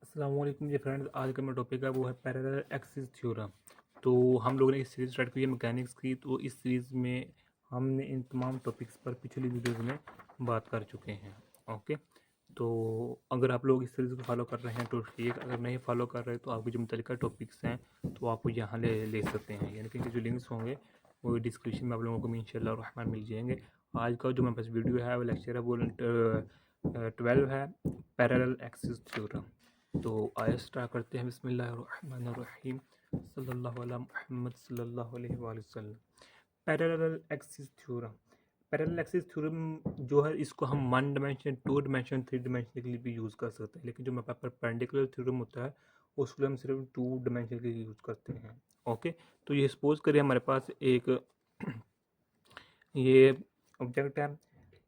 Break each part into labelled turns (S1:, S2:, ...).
S1: अस्सलाम वालेकुम जी फ्रेंड्स। आज का मेरा टॉपिक है वो है पैरेलल एक्सिस थ्योरम। तो हम लोगों ने एक सीरीज स्टार्ट की है मैकेनिक्स की। तो इस सीरीज़ में हमने इन तमाम टॉपिक्स पर पिछली वीडियोज़ में बात कर चुके हैं। ओके, तो अगर आप लोग इस सीरीज़ को फॉलो कर रहे हैं तो ठीक, अगर नहीं फॉलो कर रहे तो आपके जो मुतल्लिका टॉपिक्स हैं तो आप यहाँ ले सकते हैं, यानी कि जो लिंक्स होंगे वो डिस्क्रिप्शन में आप लोगों को इंशाअल्लाह रहमान मिल जाएंगे। आज का जो मेरे पास वीडियो है वो लेक्चर है वो 12 है, पैरेलल एक्सिस थ्योरम। तो आइए स्टार्ट करते हैं। बिस्मिल्लाहिर्रहमानिर्रहीम, सल्लल्लाहु अला मुहम्मद सल्लल्लाहु अलैहि वसल्लम। Parallel axis theorem. Parallel axis theorem जो है इसको हम 1 डायमेंशन, 2 डायमेंशन, 3 डायमेंशन के लिए भी यूज़ कर सकते हैं, लेकिन जो हमारे पास परपेंडिकुलर थ्योरम होता है उसको हम सिर्फ 2 डायमेंशन के लिए यूज़ करते हैं। ओके, तो ये सपोज करिए हमारे पास एक ये ऑब्जेक्ट है।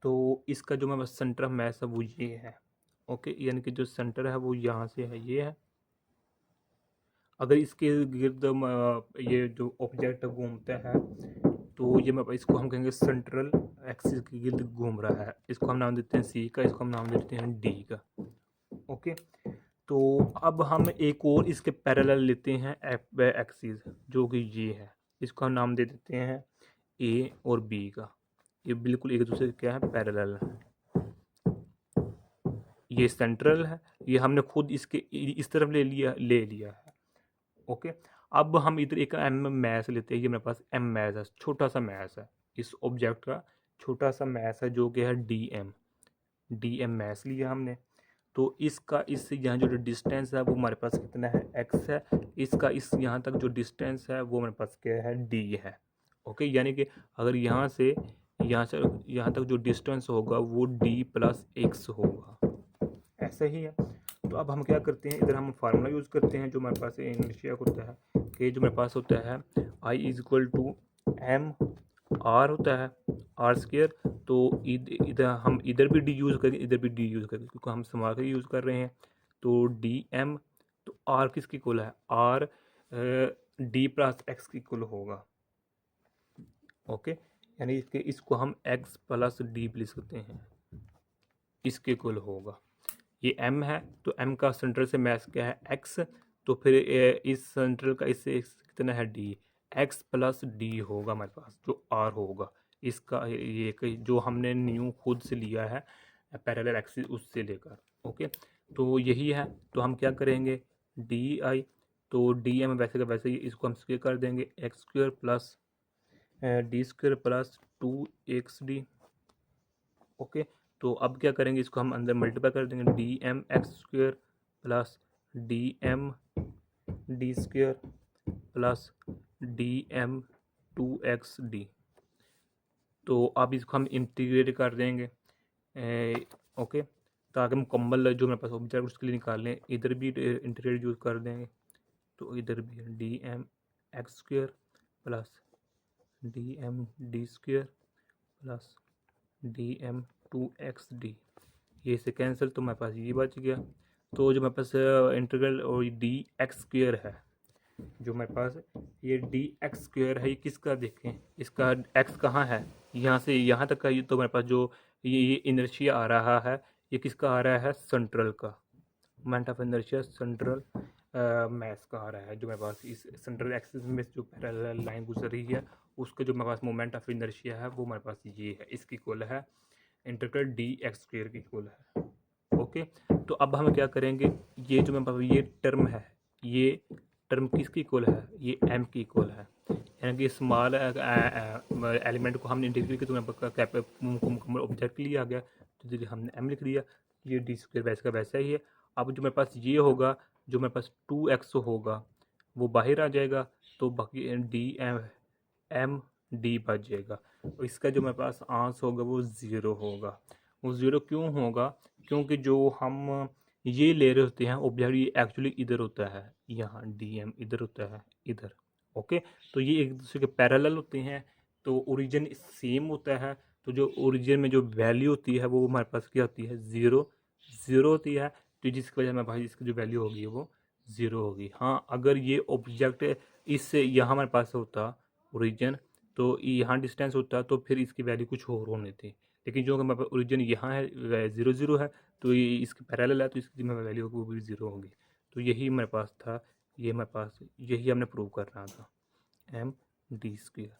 S1: तो इसका जो हमारे पास सेंटर ऑफ मास है वो ये है। ओके, यानी कि जो सेंटर है वो यहाँ से है, ये है। अगर इसके गिर्द ये जो ऑब्जेक्ट घूमता है तो ये इसको हम कहेंगे सेंट्रल एक्सिस के गिर्द घूम रहा है। इसको हम नाम देते हैं सी का, इसको हम नाम देते हैं डी का। ओके, तो अब हम एक और इसके पैरेलल लेते हैं एक्सिस जो कि ये है। इसको हम नाम दे देते हैं ए और बी का। ये बिल्कुल एक दूसरे के क्या है, पैरेलल है। ये सेंट्रल है, ये हमने खुद इसके इस तरफ ले लिया है। ओके, अब हम इधर एक एम मैस लेते हैं। ये मेरे पास एम मैस है, छोटा सा मैस है इस ऑब्जेक्ट का, छोटा सा मैस है जो कि है डी एम मैस लिया हमने। तो इसका इससे यहाँ जो डिस्टेंस है वो हमारे पास कितना है, एक्स है। इसका इस यहाँ तक जो डिस्टेंस है वो हमारे पास क्या है, डी है। ओके, यानी कि अगर यहाँ से यहाँ तक जो डिस्टेंस होगा वो डी प्लस एक्स होगा, ऐसा ही है। तो अब हम क्या करते हैं, इधर हम फार्मूला यूज़ करते हैं जो हमारे पास इनर्शिया होता है कि जो मेरे पास होता है I is equal to M R होता है, आर स्क्र। तो इधर हम इधर भी डी यूज़ करेंगे, इधर भी डी यूज़ करेंगे क्योंकि हम समा के यूज़ कर रहे हैं। तो डी एम, तो आर किसकी इक्वल है, आर डी प्लस एक्स की इक्वल होगा। ओके, यानी इसको हम एक्स प्लस डी भी लिख सकते हैं, इसके इक्वल होगा। ये m है तो m का सेंट्रल से मैस क्या है, x। तो फिर इस सेंट्रल का इससे कितना है, d। x प्लस डी होगा हमारे पास जो r होगा। इसका ये जो हमने न्यू खुद से लिया है पैरेलल एक्सिस उससे लेकर। ओके, तो यही है। तो हम क्या करेंगे, डी आई, तो डी एम वैसे का वैसे ही इसको हम स्क्वायर कर देंगे, x square plus D square plus 2xd। Okay, तो अब क्या करेंगे, इसको हम अंदर मल्टीप्लाई कर देंगे, d m x square plus d m D square plus d m 2xd। तो अब इसको हम इंटीग्रेट कर देंगे। ओके, ताकि मुकम्मल जो मेरे पास ऑब्जेक्ट उसके लिए निकाल लें, इधर भी इंटीग्रेट यूज़ कर देंगे। तो इधर भी d m x square plus d m D square plus d m 2xd। ये से कैंसिल, तो मेरे पास ये बच गया। तो जो मेरे पास इंटीग्रल और डी एक्स स्क्वेयर है, जो मेरे पास ये डी एक्स स्क्वेयर है, ये किसका देखें, इसका एक्स कहाँ है, यहाँ से यहाँ तक का। ये तो मेरे पास जो ये इनर्शिया आ रहा है, ये किसका आ रहा है, सेंट्रल का। Moment of inertia central mass का आ रहा है। जो मेरे पास इस सेंट्रल एक्सिस में जो पैरेलल लाइन गुजर रही है उसका जो मेरे पास मोमेंट ऑफ इनर्शिया है वो मेरे पास ये है, इसकी इक्वल है इंटीग्रल डी एक्स स्क्वेयर की इक्वल है। ओके, तो अब हम क्या करेंगे, ये जो मेरे पास ये टर्म है, ये टर्म किसकी इक्वल है, ये एम की इक्वल है। यानी कि स्मॉल एलिमेंट को हमने इंटीग्रेट किया तो मुकम्मल ऑब्जेक्ट लिया गया, तो हमने एम लिख दिया। ये डी स्क्वेयर वैसे का वैसा ही है। अब जो मेरे पास ये होगा, जो मेरे पास 2x होगा वो बाहर आ जाएगा, तो बाकी डी एम एम डी बच जाएगा। और इसका जो मेरे पास आंसर होगा वो ज़ीरो होगा। वो ज़ीरो क्यों होगा, क्योंकि जो हम ये ले रहे होते हैं ऑब्जेक्ट, ये एक्चुअली इधर होता है, यहाँ डी एम इधर होता है, इधर। ओके, तो ये एक दूसरे के पैरेलल होते हैं, तो ओरिजिन सेम होता है। तो जो ओरिजिन में जो वैल्यू होती है वो हमारे पास क्या होती है, ज़ीरो ज़ीरो होती है। तो जिसकी वजह से भाई इसकी जो वैल्यू होगी वो ज़ीरो होगी। हाँ, अगर ये ऑब्जेक्ट इससे यहाँ हमारे पास होता ओरिजिन, तो यहाँ डिस्टेंस होता तो फिर इसकी वैल्यू कुछ और होनी थी। लेकिन जो हमारे पास ओरिजिन यहाँ है ज़ीरो ज़ीरो है, तो ये इसके पैरेलल है, तो इसकी जो वैल्यू होगी वो भी ज़ीरो होगी। तो यही मेरे पास था, ये मेरे पास यही हमने प्रूव करना था, एम डी स्क्वेयर।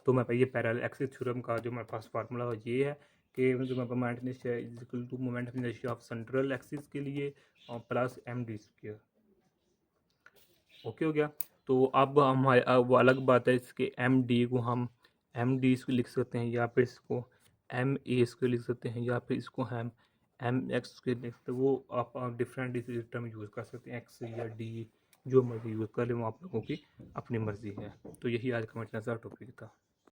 S1: तो मेरे पास ये पैरेलल एक्सिस थ्योरम का जो मेरे पास फार्मूला ये है कि जो मेरे पास moment inertia is equal to moment inertia of central axis के लिए और plus M D square. Okay हो गया। तो अब हमारे वो अलग बात है, इसके एम डी को हम एम डी इसको लिख सकते हैं, या फिर इसको एम ए इसको लिख सकते हैं, या फिर इसको हम एम एक्स के लिख सकते हैं। वो आप डिफरेंट टर्म यूज़ कर सकते हैं, एक्स या डी जो मर्जी यूज़ कर लें, वो आप लोगों की अपनी मर्ज़ी है। तो यही आज का मेरा टॉपिक था।